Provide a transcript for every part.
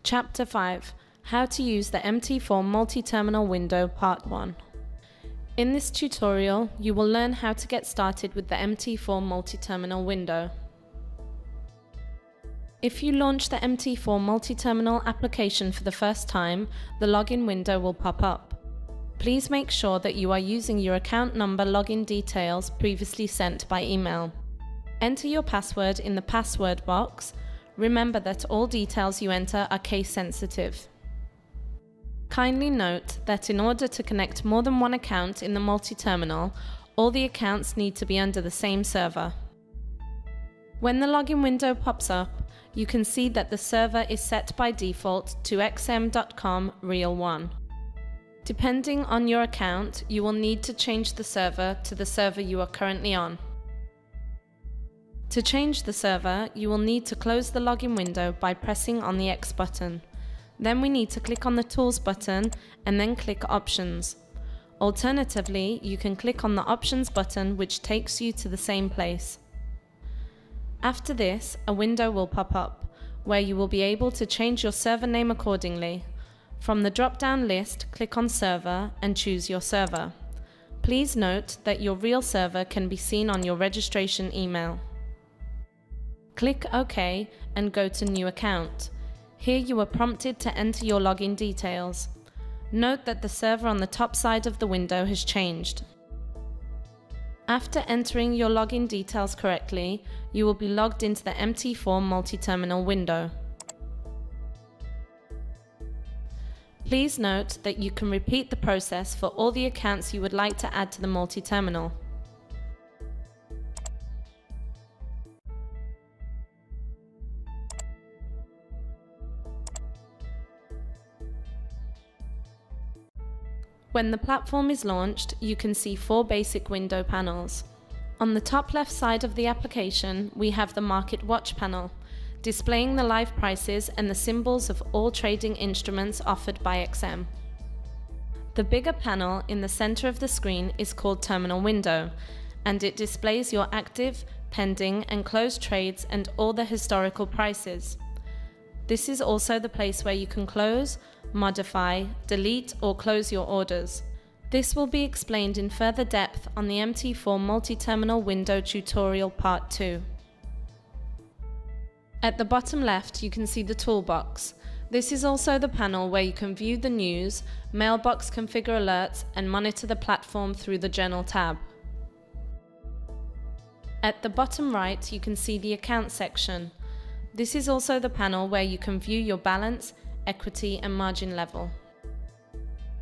Chapter 5: How to use the MT4 Multiterminal window, Part 1. In this tutorial, you will learn how to get started with the MT4 Multiterminal window. If you launch the MT4 Multiterminal application for the first time, the login window will pop up. Please make sure that you are using your account number login details previously sent by email. Enter your password in the password box. Remember that all details you enter are case sensitive. Kindly note that in order to connect more than one account in the multi-terminal, all the accounts need to be under the same server. When the login window pops up, you can see that the server is set by default to xm.com real1. Depending on your account, you will need to change the server to the server you are currently on. To change the server, you will need to close the login window by pressing on the X button. Then we need to click on the Tools button and then click Options. Alternatively, you can click on the Options button, which takes you to the same place. After this, a window will pop up, where you will be able to change your server name accordingly. From the drop-down list, click on Server and choose your server. Please note that your real server can be seen on your registration email. Click OK and go to New Account. Here you are prompted to enter your login details. Note that the server on the top side of the window has changed. After entering your login details correctly, you will be logged into the MT4 Multiterminal window. Please note that you can repeat the process for all the accounts you would like to add to the multi-terminal. When the platform is launched, you can see 4 basic window panels. On the top left side of the application, we have the Market Watch panel, displaying the live prices and the symbols of all trading instruments offered by XM. The bigger panel in the center of the screen is called Terminal Window, and it displays your active, pending, and closed trades and all the historical prices. This is also the place where you can close, modify, delete, or close your orders. This will be explained in further depth on the MT4 Multi-Terminal Window Tutorial Part 2. At the bottom left, you can see the toolbox. This is also the panel where you can view the news, mailbox configure alerts, and monitor the platform through the Journal tab. At the bottom right, you can see the Account section. This is also the panel where you can view your balance, equity, and margin level.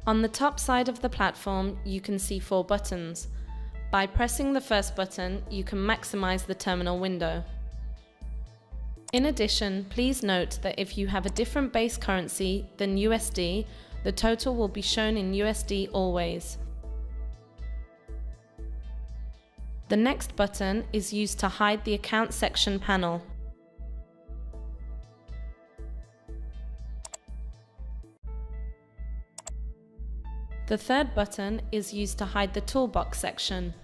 On the top side of the platform, you can see 4 buttons. By pressing the first button, you can maximize the terminal window. In addition, please note that if you have a different base currency than USD, the total will be shown in USD always. The next button is used to hide the Account section panel. The third button is used to hide the Toolbox section.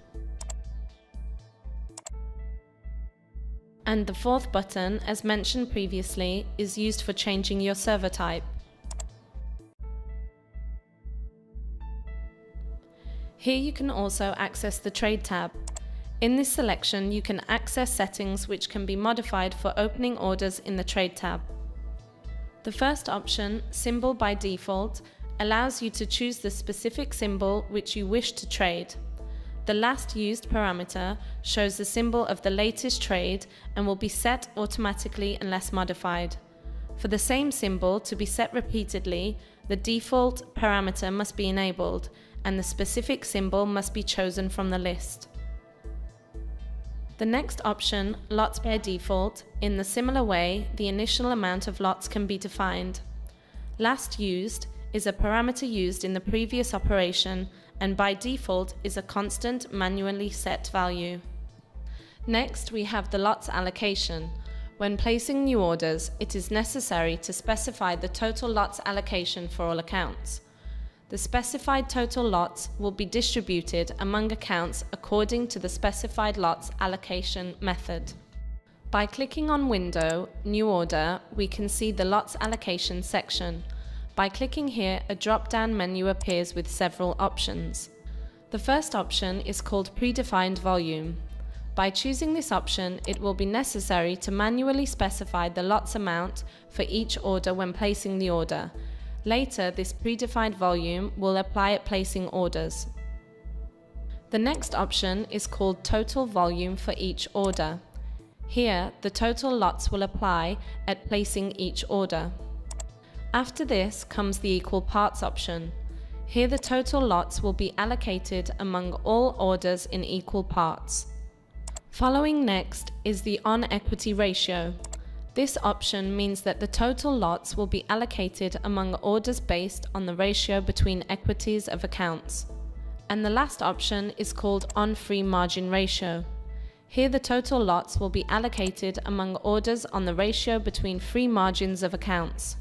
And the fourth button, as mentioned previously, is used for changing your server type. Here you can also access the Trade tab. In this selection, you can access settings which can be modified for opening orders in the Trade tab. The first option, Symbol by Default, allows you to choose the specific symbol which you wish to trade. The last used parameter shows the symbol of the latest trade and will be set automatically unless modified. For the same symbol to be set repeatedly, the default parameter must be enabled and the specific symbol must be chosen from the list. The next option, Lots by Default, in the similar way, the initial amount of lots can be defined. Last used is a parameter used in the previous operation and by default is a constant manually set value. Next, we have the lots allocation. When placing new orders, it is necessary to specify the total lots allocation for all accounts. The specified total lots will be distributed among accounts according to the specified lots allocation method. By clicking on Window, New Order, we can see the Lots Allocation section. By clicking here, a drop-down menu appears with several options. The first option is called Predefined Volume. By choosing this option, it will be necessary to manually specify the lots amount for each order when placing the order. Later, this predefined volume will apply at placing orders. The next option is called Total Volume for each order. Here, the total lots will apply at placing each order. After this comes the Equal Parts option. Here the total lots will be allocated among all orders in equal parts. Following next is the On Equity Ratio. This option means that the total lots will be allocated among orders based on the ratio between equities of accounts. And the last option is called On Free Margin Ratio. Here the total lots will be allocated among orders on the ratio between free margins of accounts.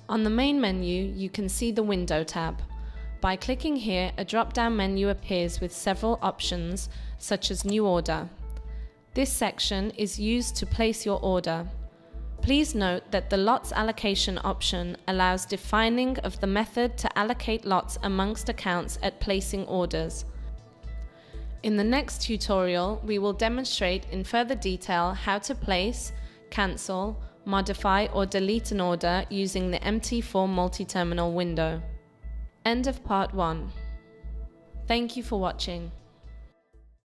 On the main menu, you can see the Window tab. By clicking here, a drop-down menu appears with several options, such as New Order. This section is used to place your order. Please note that the Lots Allocation option allows defining of the method to allocate lots amongst accounts at placing orders. In the next tutorial, we will demonstrate in further detail how to place, cancel, modify or delete an order using the MT4 multi-terminal window. End of part 1. Thank you for watching.